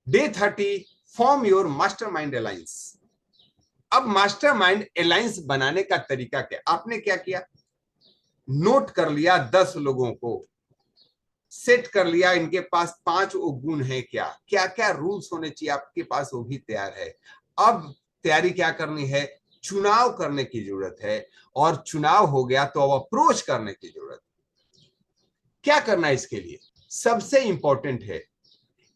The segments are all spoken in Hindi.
Day 30 form your mastermind alliance. अब मास्टरमाइंड अलायंस बनाने का तरीका क्या? आपने क्या किया? नोट कर लिया 10 लोगों को, सेट कर लिया इनके पास 5 गुण है, क्या क्या क्या रूल्स होने चाहिए आपके पास, वो भी तैयार है। अब तैयारी क्या करनी है? चुनाव करने की जरूरत है, और चुनाव हो गया तो अब अप्रोच करने की जरूरत है। क्या करना है इसके लिए? सबसे इंपॉर्टेंट है,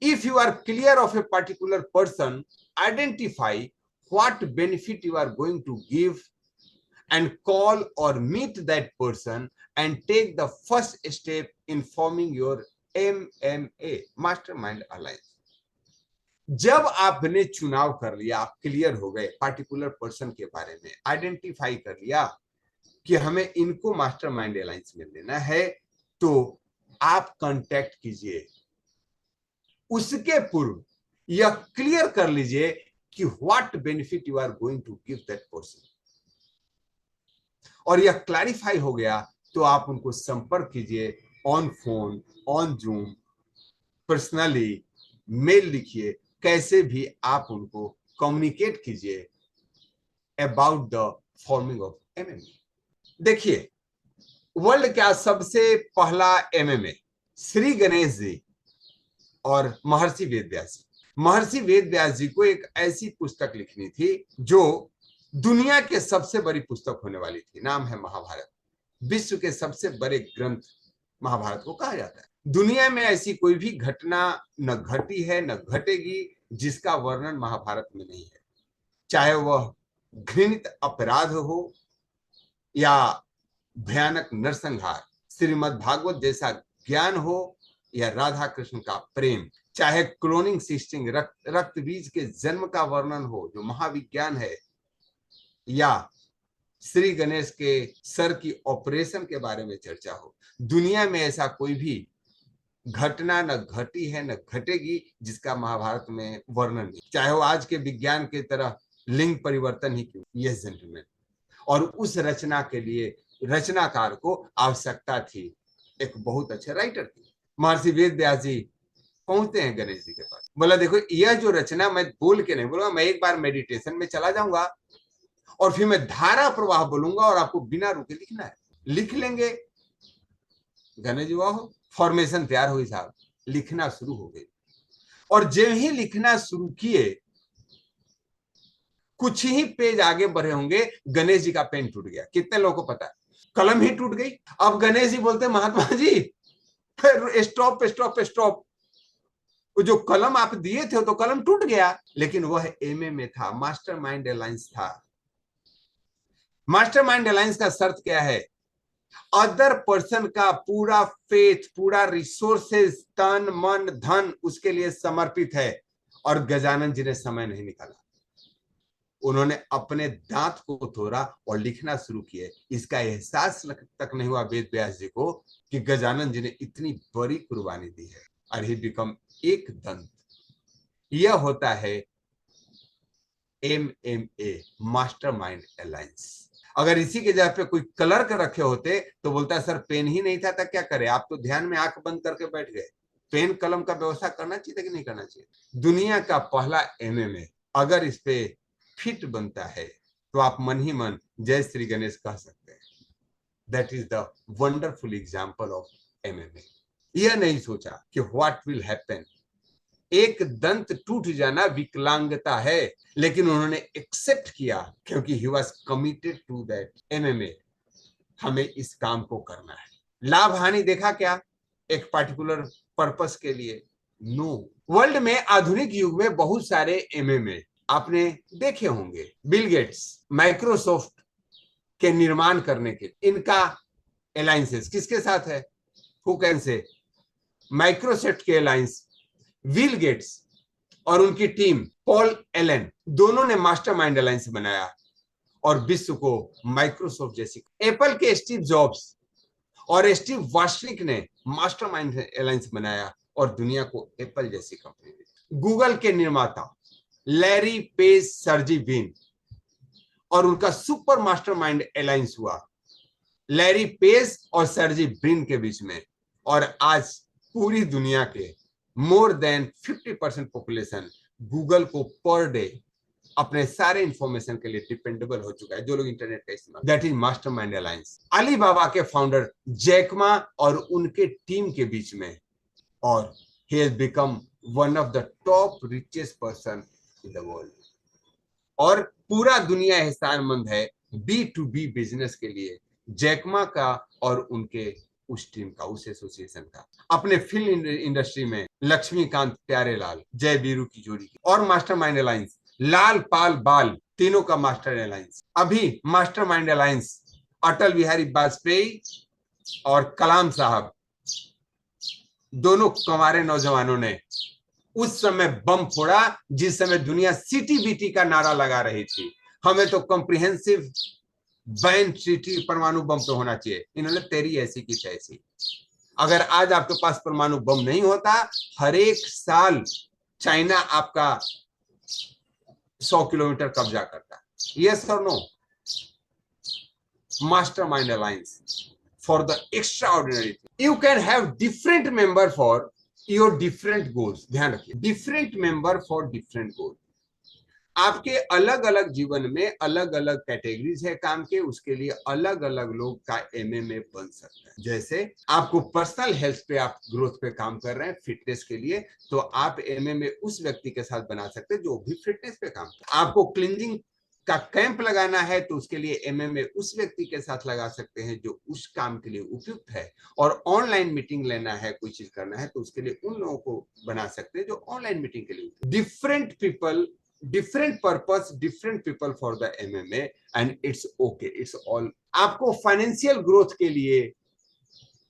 if you are clear of a particular person, identify what benefit you are going to give and call or meet that person and take the first step in forming your MMA, Mastermind Alliance. जब आपने चुनाव कर लिया, आप क्लियर हो गए पार्टिकुलर पर्सन के बारे में, आइडेंटिफाई कर लिया कि हमें इनको मास्टरमाइंड अलायंस में लेना है, तो आप कांटेक्ट कीजिए। उसके पूर्व यह क्लियर कर लीजिए कि what benefit you are going to give that person, और यह क्लैरिफाई हो गया तो आप उनको संपर्क कीजिए, on phone, on Zoom, personally, mail लिखिए, कैसे भी आप उनको कम्युनिकेट कीजिए about the forming of MMA. देखिए, वर्ल्ड का सबसे पहला एमएमए श्री गणेश जी और महर्षि वेदव्यास जी। महर्षि वेदव्यास जी को एक ऐसी पुस्तक लिखनी थी जो दुनिया के सबसे बड़ी पुस्तक होने वाली थी। नाम है महाभारत। विश्व के सबसे बड़े ग्रंथ महाभारत को कहा जाता है। दुनिया में ऐसी कोई भी घटना न घटी है न घटेगी जिसका वर्णन महाभारत में नहीं है, चाहे वह घृणित अपराध हो या भयानक नरसंहार, श्रीमद् भागवत जैसा ज्ञान हो या राधा कृष्ण का प्रेम, चाहे क्लोनिंग सिस्टम, रक्त बीज के जन्म का वर्णन हो जो महाविज्ञान है, या श्री गणेश के सर की ऑपरेशन के बारे में चर्चा हो। दुनिया में ऐसा कोई भी घटना न घटी है न घटेगी जिसका महाभारत में वर्णन नहीं, चाहे वो आज के विज्ञान की तरह लिंग परिवर्तन ही क्यों। यस जेंटलमैन, और उस रचना के लिए रचनाकार को आवश्यकता थी एक बहुत अच्छे राइटर की। महर्षि वेद व्यास जी पहुंचते हैं गणेश जी के पास, बोला देखो यह जो रचना, मैं बोल के नहीं बोलूंगा, मैं एक बार मेडिटेशन में चला जाऊंगा और फिर मैं धारा प्रवाह बोलूंगा और आपको बिना रुके लिखना है। लिख लेंगे। गणेश जी वाह, फॉर्मेशन तैयार हुई साहब, लिखना शुरू हो गई। और जब ही लिखना शुरू किए, कुछ ही पेज आगे बढ़े होंगे, गणेश जी का पेन टूट गया। कितने लोगों को पता है? कलम ही टूट गई। अब गणेश जी बोलते Mahatma ji stop stop stop, जो कलम आप दिए थे तो कलम टूट गया, लेकिन वह एमएमए था, मास्टरमाइंड अलायंस था। मास्टरमाइंड अलायंस का शर्त क्या है? अदर पर्सन का पूरा फेथ, पूरा रिसोर्सेज, तन मन धन उसके लिए समर्पित है। और गजानन जी ने समय नहीं निकाला, उन्होंने अपने दांत को तोड़ा और लिखना शुरू किए। इसका एहसास तक नहीं हुआ वेद व्यास जी को कि गजानन जी ने इतनी बड़ी कुर्बानी दी है। और ही बिकम एक दंत। यह होता है एमएमए, मास्टरमाइंड अलायंस। अगर इसी के जगह पे कोई क्लर्क रखे होते तो बोलता है सर पेन ही नहीं था, क्या करे, आप तो ध्यान में आंख बंद करके बैठ गए। पेन कलम का व्यवस्था करना चाहिए कि नहीं करना चाहिए? दुनिया का पहला एमएमए, अगर इस पे फिट बनता है तो आप मन ही मन जय श्री गणेश कह सकते हैं। That is the wonderful example of MMA. यह नहीं सोचा कि व्हाट विल हैपन, एक दंत टूट जाना विकलांगता है, लेकिन उन्होंने एक्सेप्ट किया क्योंकि he was committed to that MMA. हमें इस काम को करना है। लाभ हानि देखा क्या एक पर्टिकुलर पर्पस के लिए? नो। वर्ल्ड में आधुनिक युग में बहुत सारे एमएमए आपने देखे होंगे। बिल गेट्स माइक्रोसॉफ्ट के निर्माण करने के, इनका अलायंसेस किसके साथ है? Who can say? माइक्रोसॉफ्ट के अलायंस बिल गेट्स और उनकी टीम पॉल एलन, दोनों ने मास्टरमाइंड अलायंस बनाया और विश्व को माइक्रोसॉफ्ट जैसी, एप्पल के स्टीव जॉब्स और स्टीव वार्शनिक ने मास्टरमाइंड अलायंस बनाया और दुनिया को एप्पल जैसी कंपनी दी। गूगल के निर्माता लैरी पेज, सर्जी ब्रिन और उनका सुपर मास्टरमाइंड अलायंस हुआ लैरी पेज और सर्जी ब्रिन के बीच में। और आज पूरी दुनिया के मोर देन 50% पॉपुलेशन गूगल को पर डे अपने सारे इंफॉर्मेशन के लिए डिपेंडेबल हो चुका है, जो लोग इंटरनेट का इस्तेमाल। That is mastermind alliance, Alibaba के फाउंडर जैक मा और उनके टीम के बीच में, और he has become one of the top richest person in the world। और पूरा दुनिया एहसानमंद है B2B बिजनेस के लिए जैकमा का और उनके उस टीम का, उस एसोसिएशन का। अपने फिल्म इंडस्ट्री में लक्ष्मीकांत प्यारेलाल, जय वीरू की जोड़ी और मास्टरमाइंड अलायंस लाल पाल बाल, तीनों का मास्टर अलायंस। अभी मास्टरमाइंड अलायंस अटल बिहारी वाजपेयी और कलाम साहब, दोनों कमारे नौजवानों ने उस समय बम फोड़ा जिस समय दुनिया सीटीबीटी का नारा लगा रही थी। हमें तो कॉम्प्रिहेंसिव बैन ट्रीटी, परमाणु बम तो होना चाहिए। इन्होंने तेरी ऐसी की तैसी। अगर आज आपके पास परमाणु बम नहीं होता, हर एक साल चाइना आपका 100 किलोमीटर कब्जा करता। यस और no? Mastermind alliance for the extraordinary. You can have different member for your different goals. ध्यान रखिए, different member for different goal. आपके अलग अलग जीवन में अलग अलग कैटेगरीज है काम के, उसके लिए अलग अलग लोग का एमएमए बन सकता है। जैसे आपको पर्सनल हेल्थ पे, आप ग्रोथ पे काम कर रहे हैं, फिटनेस के लिए, तो आप एमएमए उस व्यक्ति के साथ बना सकते हैं जो भी फिटनेस पे काम कर। आपको क्लींजिंग का कैंप लगाना है तो उसके लिए एमएमए उस व्यक्ति के साथ लगा सकते हैं जो उस काम के लिए उपयुक्त है। और ऑनलाइन मीटिंग लेना है, कोई चीज करना है, तो उसके लिए उन लोगों को बना सकते हैं जो ऑनलाइन मीटिंग के लिए। Different people, different purpose, different people for the MMA, and it's okay, it's all। आपको फाइनेंशियल ग्रोथ के लिए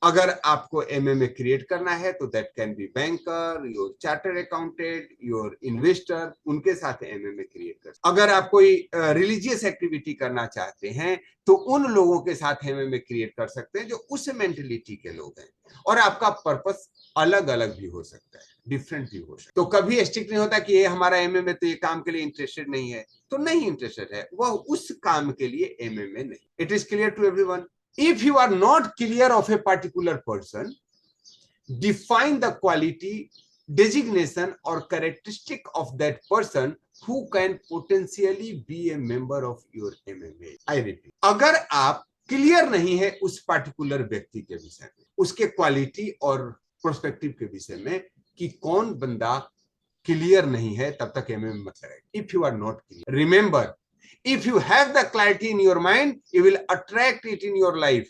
अगर आपको एमएमए क्रिएट करना है तो that can be banker, your chartered accountant, your investor, उनके साथ एमएमए क्रिएट कर। अगर आप कोई रिलीजियस एक्टिविटी करना चाहते हैं तो उन लोगों के साथ एमएमए क्रिएट कर सकते हैं जो उस मेंटेलिटी के लोग हैं। और आपका पर्पस अलग अलग भी हो सकता है, डिफरेंट भी हो सकता है। तो कभी स्ट्रिक्ट नहीं होता कि ये हमारा एमएमए तो ये काम के लिए इंटरेस्टेड नहीं है, तो नहीं इंटरेस्टेड है, वह उस काम के लिए एमएमए नहीं। It is clear to everyone? If you are not clear of a particular person, define the quality, designation or characteristic of that person who can potentially be a member of your MMA। I repeat, अगर आप क्लियर नहीं है उस पार्टिकुलर व्यक्ति के विषय में, उसके क्वालिटी और प्रोस्पेक्टिव के विषय में कि कौन बंदा क्लियर नहीं है, तब तक एमएमए मत लगाइए। If you are not clear, remember, if you have the clarity in your mind, you will attract it in your life।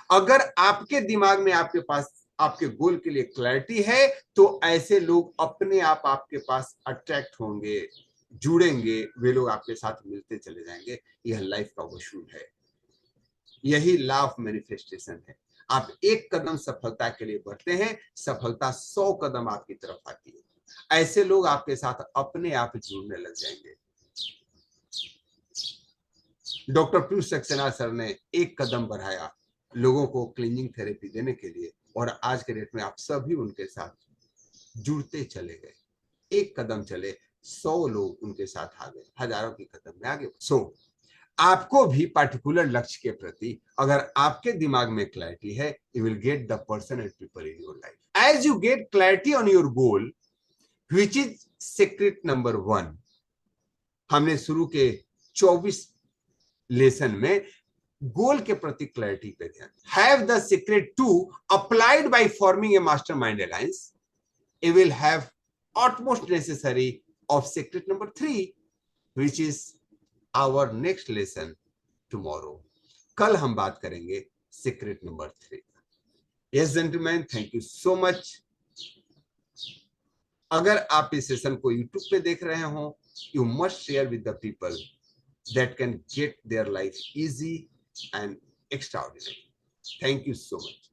अगर आपके दिमाग में, आपके पास, आपके गोल के लिए क्लैरिटी है, तो ऐसे लोग अपने आप आपके पास अट्रैक्ट होंगे, जुड़ेंगे, वे लोग आपके साथ मिलते चले जाएंगे। यह लाइफ का वसूल है, यही लॉ ऑफ मैनिफेस्टेशन है। आप एक कदम सफलता के लिए बढ़ते हैं, सफलता 100 कदम आपकी तरफ आती है। ऐसे लोग आपके साथ अपने आप जुड़ने लग जाएंगे। डॉक्टर पीयूष सक्सेना सर ने एक कदम बढ़ाया लोगों को क्लीनिंग थेरेपी देने के लिए, और आज के डेट में आप सभी उनके साथ जुड़ते चले गए। एक कदम चले, 100 लोग उनके साथ आ गए, हजारों के कदम में आगे। आपको भी पार्टिकुलर लक्ष्य के प्रति अगर आपके दिमाग में क्लैरिटी है, you will get the person and people in your life. As you get clarity on your goal, which is secret number 1, हमने शुरू के 24 लेसन में गोल के प्रति क्लैरिटी पे ध्यान। Have the secret two applied by forming a mastermind alliance, you will have utmost necessary of secret number 3, which is our next lesson tomorrow। कल हम बात करेंगे secret number 3। Yes gentleman, thank you so much. अगर आप इस सेशन को यूट्यूब पे देख रहे हो, you must share with the people that can get their life easy and extraordinary। Thank you so much।